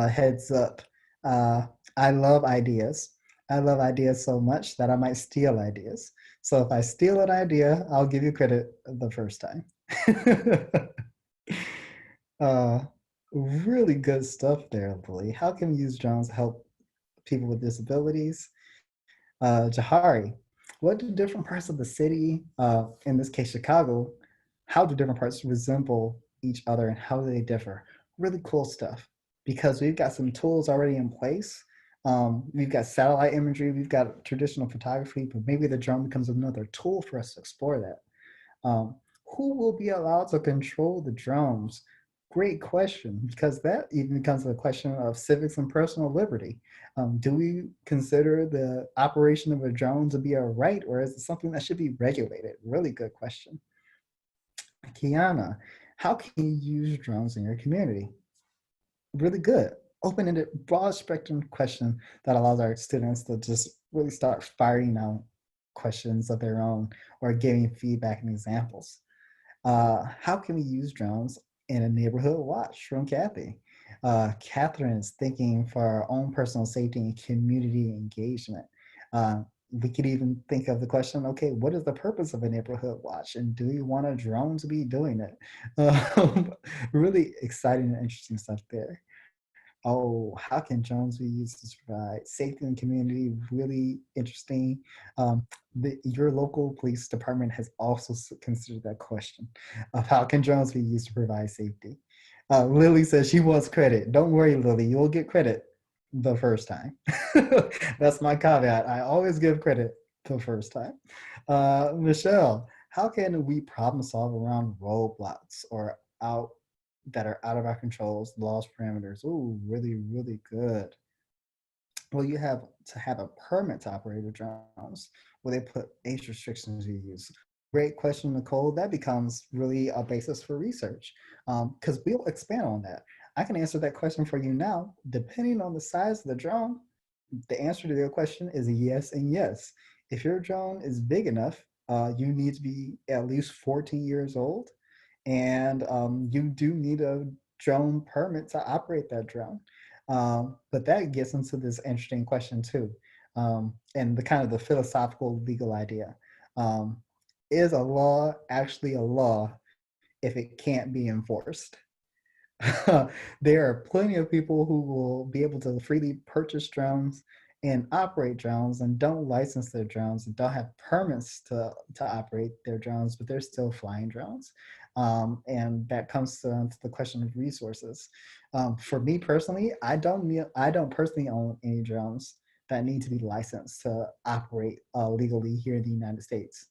heads up. Uh, I love ideas. I love ideas so much that I might steal ideas. So if I steal an idea, I'll give you credit the first time. uh, really good stuff there, Lily. How can we use drones to help people with disabilities? Jahari, what do different parts of the city, in this case Chicago, how do different parts resemble each other and how do they differ? Really cool stuff because we've got some tools already in place. We've got satellite imagery, we've got traditional photography, but maybe the drone becomes another tool for us to explore that. Um, who will be allowed to control the drones? Great question, because that even becomes a question of civics and personal liberty. Do we consider the operation of a drone to be a right, or is it something that should be regulated? Really good question. Kiana, how can you use drones in your community? Really good. Open-ended, broad spectrum question that allows our students to just really start firing out questions of their own or giving feedback and examples. How can we use drones in a neighborhood watch from Kathy? Catherine is thinking for our own personal safety and community engagement. Uh, we could even think of the question, okay, what is the purpose of a neighborhood watch? And do you want a drone to be doing it? Really exciting and interesting stuff there. Oh, how can drones be used to provide safety in the community? Really interesting. Your local police department has also considered that question of how can drones be used to provide safety. Lily says she wants credit. Don't worry, Lily, you'll get credit the first time. That's my caveat. I always give credit the first time. Michelle, how can we problem solve around roadblocks or out that are out of our controls, laws, parameters? Ooh, really, really good. Well, you have to have a permit to operate the drones where they put age restrictions you use. Great question, Nicole. That becomes really a basis for research because we'll expand on that. I can answer that question for you now. Depending on the size of the drone, the answer to your question is yes and yes. If your drone is big enough, you need to be at least 14 years old, and you do need a drone permit to operate that drone. But that gets into this interesting question too, and the kind of the philosophical legal idea. Um, is a law actually a law if it can't be enforced? There are plenty of people who will be able to freely purchase drones and operate drones and don't license their drones and don't have permits to operate their drones, but they're still flying drones. And that comes to the question of resources. For me personally, I don't personally own any drones that need to be licensed to operate legally here in the United States.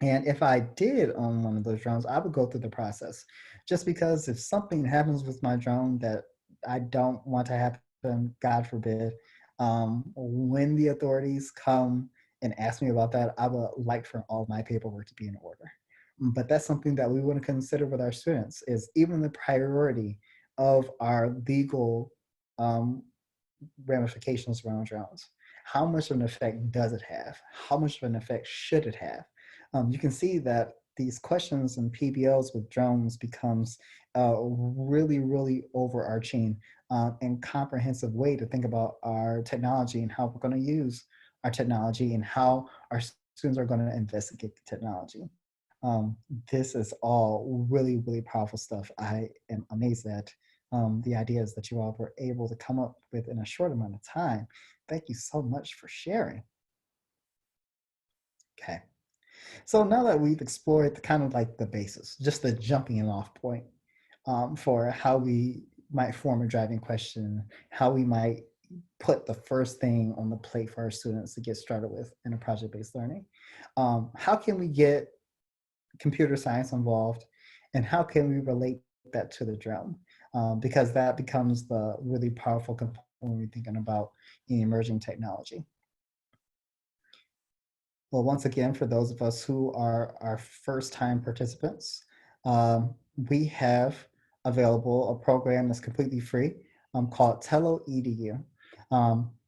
And if I did own one of those drones, I would go through the process. Just because if something happens with my drone that I don't want to happen, God forbid, when the authorities come and ask me about that, I would like for all my paperwork to be in order. But that's something that we want to consider with our students is even the priority of our legal um, ramifications around drones. How much of an effect does it have? How much of an effect should it have? You can see that these questions and PBLs with drones becomes a really, really overarching and comprehensive way to think about our technology and how we're going to use our technology and how our students are going to investigate the technology. Um, this is all really, really powerful stuff. I am amazed at the ideas that you all were able to come up with in a short amount of time. Thank you so much for sharing. Okay. So now that we've explored the kind of like the basis, just the jumping off point for how we might form a driving question, how we might put the first thing on the plate for our students to get started with in a project-based learning. How can we get computer science involved, and how can we relate that to the drone? Because that becomes the really powerful component when we're thinking about emerging technology. Well, once again, for those of us who are our first time participants, we have available a program that's completely free called Tello EDU.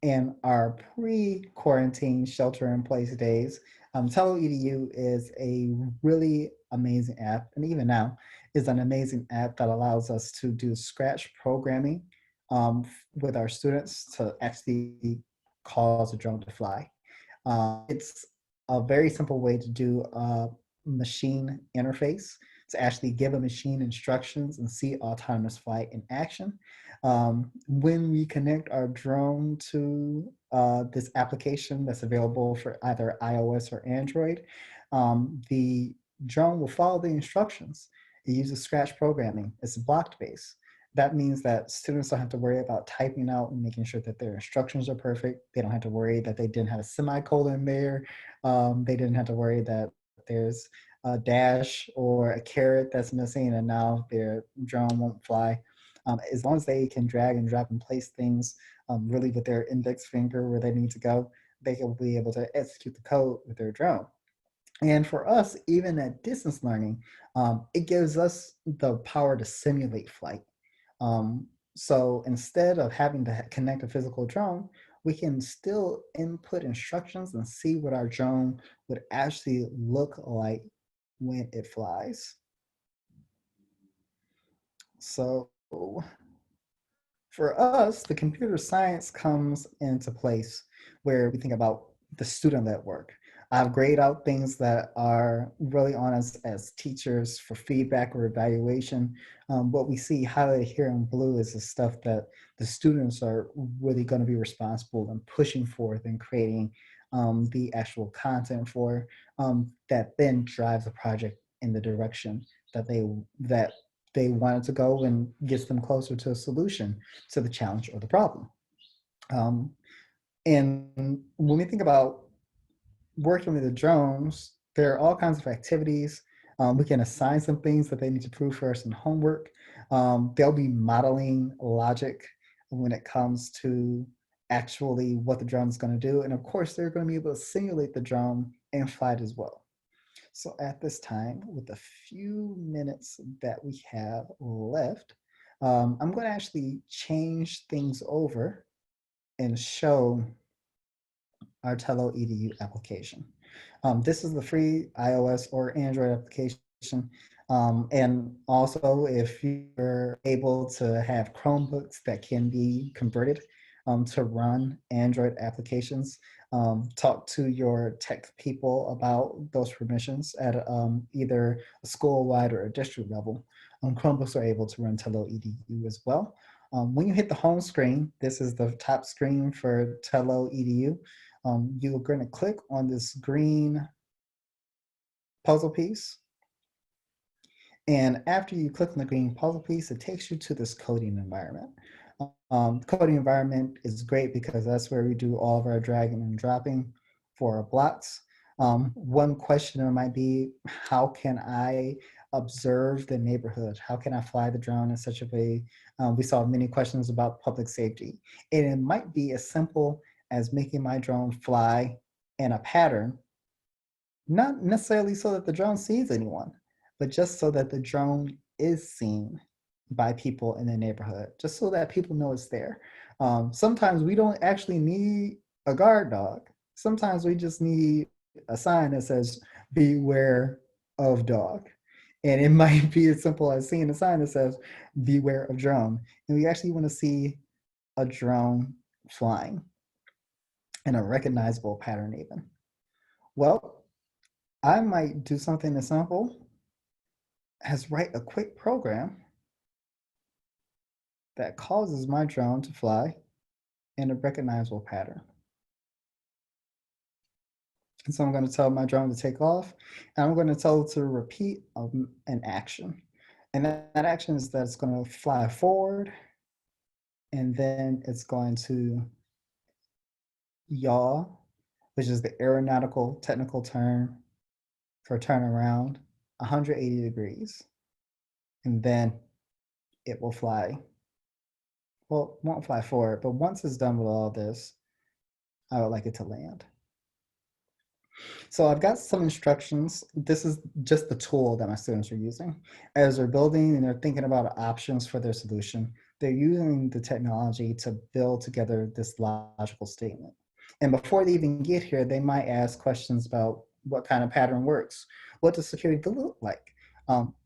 In our pre-quarantine shelter-in-place days, Tello EDU is a really amazing app, and even now is an amazing app that allows us to do Scratch programming with our students to actually cause a drone to fly. It's a very simple way to do a machine interface to actually give a machine instructions and see autonomous flight in action. When we connect our drone to this application that's available for either iOS or Android, the drone will follow the instructions. It uses Scratch programming. It's block based. That means that students don't have to worry about typing out and making sure that their instructions are perfect. They don't have to worry that they didn't have a semicolon there. They didn't have to worry that there's a dash or a caret that's missing and now their drone won't fly. As long as they can drag and drop and place things really with their index finger where they need to go, they will be able to execute the code with their drone. And for us, even at distance learning, it gives us the power to simulate flight. So instead of having to connect a physical drone, we can still input instructions and see what our drone would actually look like when it flies. So for us, the computer science comes into place where we think about the student-led work. I've grayed out things that are really on us as teachers for feedback or evaluation. What we see highlighted here in blue is the stuff that the students are really going to be responsible and pushing forth and creating the actual content for that then drives the project in the direction that they wanted to go and gets them closer to a solution to the challenge or the problem. Um, and when we think about working with the drones, there are all kinds of activities. We can assign some things that they need to prove for us in homework. They'll be modeling logic when it comes to actually what the drone is going to do. And of course, they're going to be able to simulate the drone and fly it as well. So at this time, with the few minutes that we have left, I'm going to actually change things over and show our Tello EDU application. This is the free iOS or Android application. And also, if you're able to have Chromebooks that can be converted to run Android applications, talk to your tech people about those permissions at either a school-wide or a district level. Chromebooks are able to run Tello EDU as well. When you hit the home screen, this is the top screen for Tello EDU. You're going to click on this green puzzle piece. And after you click on the green puzzle piece, it takes you to this coding environment. Coding environment is great because that's where we do all of our dragging and dropping for our blocks. One question might be, how can I observe the neighborhood? How can I fly the drone in such a way? We saw many questions about public safety. And it might be as simple as making my drone fly in a pattern, not necessarily so that the drone sees anyone, but just so that the drone is seen by people in the neighborhood, just so that people know it's there. Sometimes we don't actually need a guard dog. Sometimes we just need a sign that says, beware of dog. And it might be as simple as seeing a sign that says, beware of drone. And we actually want to see a drone flying in a recognizable pattern even. Well, I might do something as simple as write a quick program that causes my drone to fly in a recognizable pattern. And so I'm going to tell my drone to take off, and I'm going to tell it to repeat an action. And that action is that it's going to fly forward, and then it's going to yaw, which is the aeronautical technical term for turn around 180 degrees, and then it will fly. Well, it won't fly forward, but once it's done with all this, I would like it to land. So I've got some instructions. This is just the tool that my students are using. As they're building and they're thinking about options for their solution, they're using the technology to build together this logical statement. And before they even get here, they might ask questions about what kind of pattern works. What does security look like?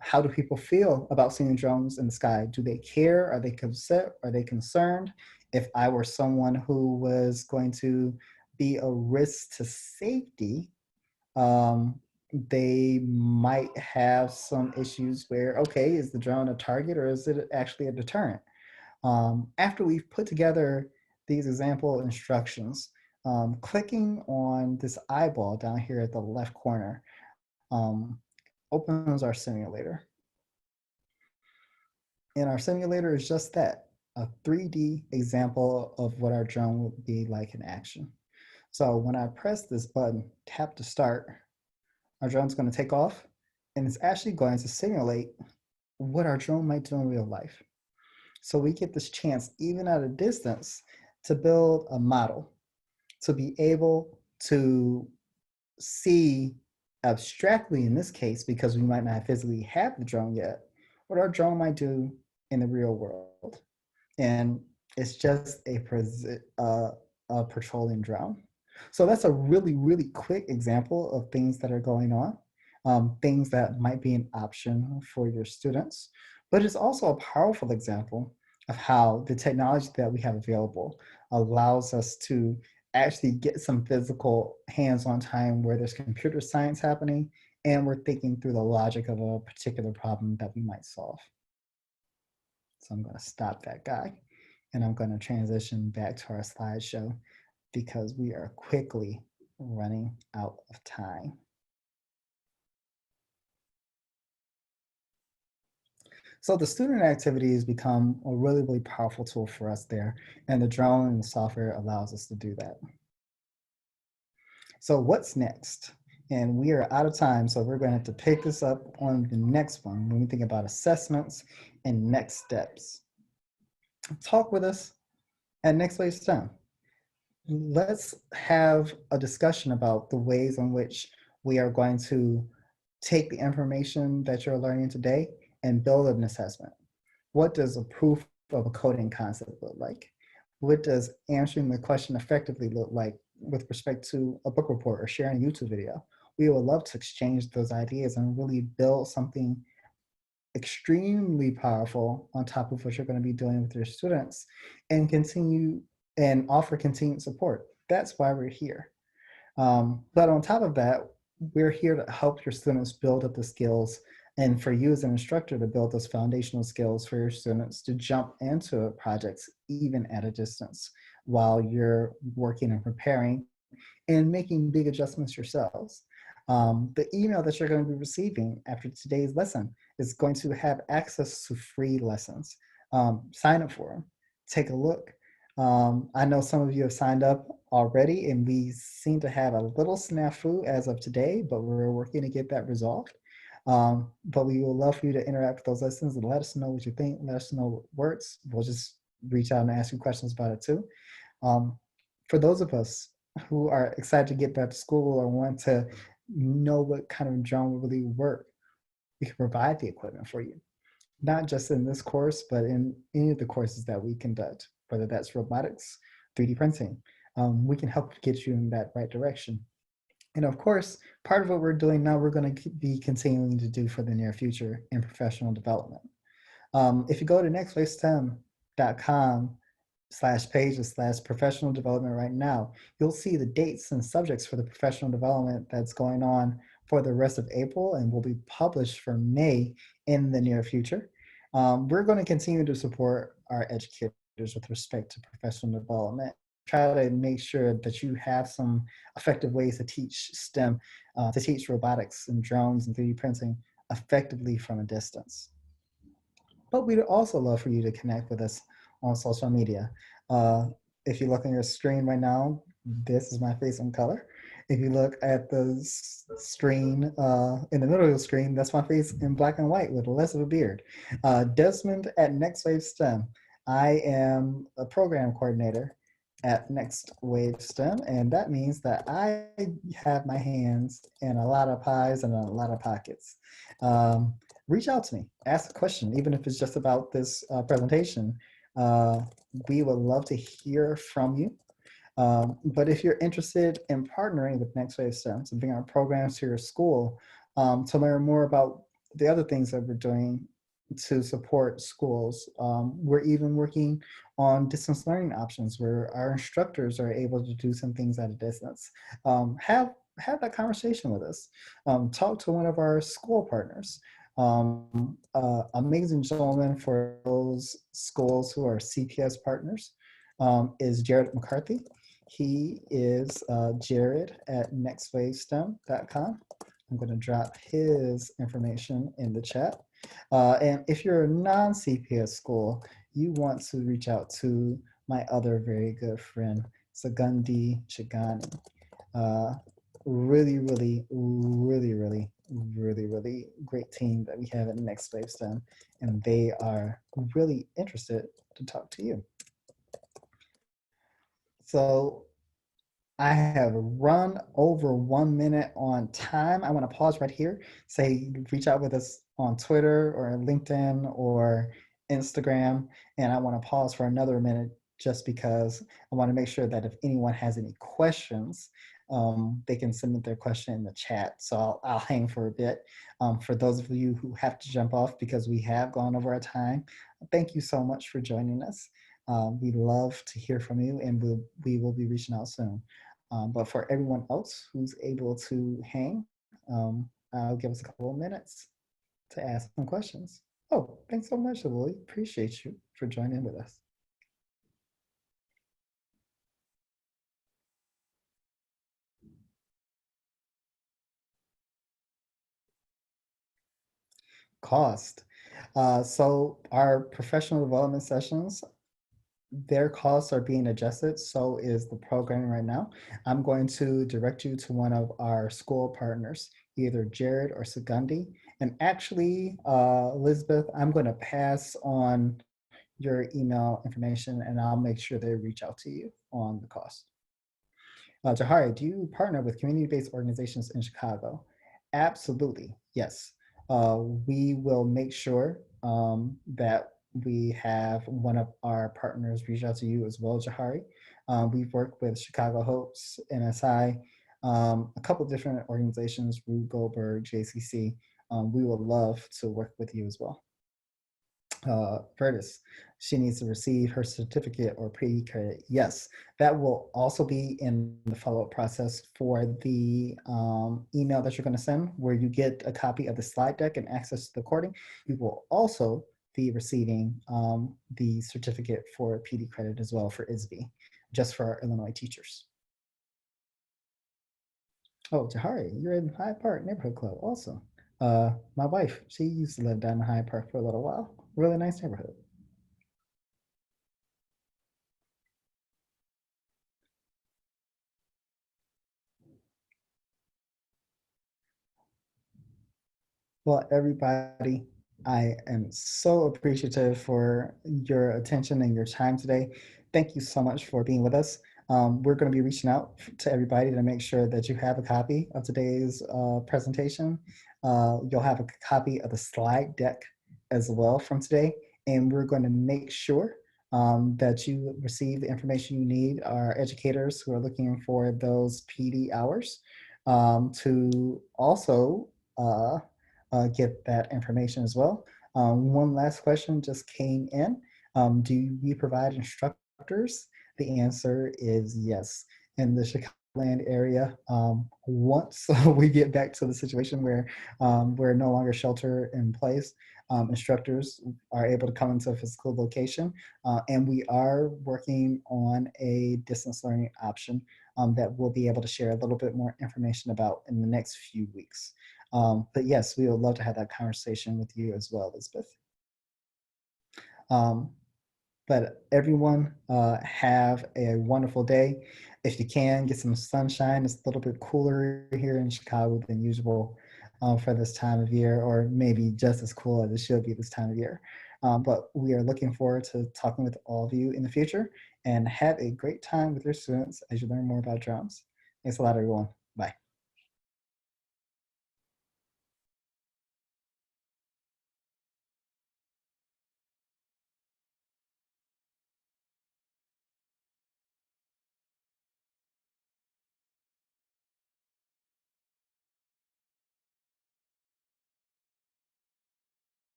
How do people feel about seeing drones in the sky? Do they care? Are they upset? Are they concerned? If I were someone who was going to be a risk to safety, they might have some issues where, okay, is the drone a target or is it actually a deterrent? After we've put together these example instructions, clicking on this eyeball down here at the left corner um, opens our simulator. And our simulator is just that, a 3D example of what our drone would be like in action. So when I press this button, tap to start, our drone's going to take off, and it's actually going to simulate what our drone might do in real life. So we get this chance, even at a distance, to build a model, to be able to see abstractly in this case, because we might not physically have the drone yet, what our drone might do in the real world. And it's just a patrolling drone. So that's a really, really quick example of things that are going on, things that might be an option for your students. But it's also a powerful example of how the technology that we have available allows us to actually get some physical hands-on time where there's computer science happening and we're thinking through the logic of a particular problem that we might solve. So I'm going to stop that guy and I'm going to transition back to our slideshow because we are quickly running out of time. So the student activities become a really, really powerful tool for us there, and the drone and the software allows us to do that. So what's next? And we are out of time, so we're going to have to pick this up on the next one when we think about assessments and next steps. Talk with us at NextWaveSTEM. Let's have a discussion about the ways in which we are going to take the information that you're learning today and build an assessment. What does a proof of a coding concept look like? What does answering the question effectively look like with respect to a book report or sharing a YouTube video? We would love to exchange those ideas and really build something extremely powerful on top of what you're going to be doing with your students and continue and offer continued support. That's why we're here. But on top of that, we're here to help your students build up the skills and for you as an instructor to build those foundational skills for your students to jump into projects even at a distance while you're working and preparing and making big adjustments yourselves. The email that you're going to be receiving after today's lesson is going to have access to free lessons. Sign up for them, take a look. I know some of you have signed up already and we seem to have a little snafu as of today, but we're working to get that resolved. But we would love for you to interact with those lessons and let us know what you think, let us know what works. We'll just reach out and ask you questions about it too. For those of us who are excited to get back to school or want to know what kind of drone will really work, we can provide the equipment for you, not just in this course, but in any of the courses that we conduct, whether that's robotics, 3D printing. We can help get you in that right direction. And of course, part of what we're doing now, we're going to be continuing to do for the near future in professional development. If you go to nextwavestem.com/pages/professional development right now, you'll see the dates and subjects for the professional development that's going on for the rest of April and will be published for May in the near future. We're going to continue to support our educators with respect to professional development. Try to make sure that you have some effective ways to teach STEM, to teach robotics and drones and 3D printing effectively from a distance. But we'd also love for you to connect with us on social media. If you look on your screen right now, This is my face in color. If you look at the screen, in the middle of the screen, that's my face in black and white with less of a beard. Desmond at NextWaveSTEM. I am a program coordinator at NextWaveSTEM, and that means that I have my hands in a lot of pies and a lot of pockets. Um, Reach out to me, ask a question, even if it's just about this presentation. Uh, we would love to hear from you. But if you're interested in partnering with NextWaveSTEM to bring our programs to your school, to learn more about the other things that we're doing to support schools, we're even working on distance learning options where our instructors are able to do some things at a distance. Have that conversation with us. Talk to one of our school partners. Amazing gentleman for those schools who are CPS partners is Jared McCarthy. He is Jared at nextwavestem.com. I'm going to drop his information in the chat. And if you're a non-CPS school, you want to reach out to my other very good friend, Segundi Chigani. Really great team that we have at NextWaveStem, and they are really interested to talk to you. So I have run over 1 minute on time. I want to pause right here, say reach out with us on Twitter or LinkedIn or Instagram. And I want to pause for another minute just because I want to make sure that if anyone has any questions, they can submit their question in the chat. So I'll hang for a bit. For those of you who have to jump off because we have gone over our time, thank you so much for joining us. We love to hear from you, and we will be reaching out soon. But for everyone else who's able to hang, I'll give us a couple of minutes to ask some questions. Oh, thanks so much, Lily. Appreciate you for joining with us. Cost. So our professional development sessions, their costs are being adjusted. So is the programming right now. I'm going to direct you to one of our school partners, either Jared or Segundi. And actually, Elizabeth, I'm going to pass on your email information and I'll make sure they reach out to you on the cost. Jahari, do you partner with community-based organizations in Chicago? Absolutely, yes. We will make sure that we have one of our partners reach out to you as well, Jahari. We've worked with Chicago Hopes, NSI, a couple different organizations, Rube Goldberg, JCC. We would love to work with you as well. Curtis, she needs to receive her certificate or pre-credit. Yes, that will also be in the follow-up process for the email that you're going to send, where you get a copy of the slide deck and access to the recording. You will also be receiving the certificate for PD credit as well for ISB, just for our Illinois teachers. Oh, Jahari, you're in Hyde Park Neighborhood Club. Awesome. My wife, she used to live down in Hyde Park for a little while. Really nice neighborhood. Well, everybody, I am so appreciative for your attention and your time today. Thank you so much for being with us. We're going to be reaching out to everybody to make sure that you have a copy of today's presentation. You'll have a copy of the slide deck as well from today, and we're going to make sure that you receive the information you need. Our educators who are looking for those PD hours to also get that information as well. One last question just came in. Do we provide instructors? The answer is yes. In the Chicagoland area, once we get back to the situation where we're no longer shelter in place, instructors are able to come into a physical location, and we are working on a distance learning option that we'll be able to share a little bit more information about in the next few weeks. But yes, we would love to have that conversation with you as well, Elizabeth. Um, But everyone, have a wonderful day. If you can, get some sunshine. It's a little bit cooler here in Chicago than usual for this time of year, or maybe just as cool as it should be this time of year. But we are looking forward to talking with all of you in the future, and have a great time with your students as you learn more about drums. Thanks a lot, everyone. Bye.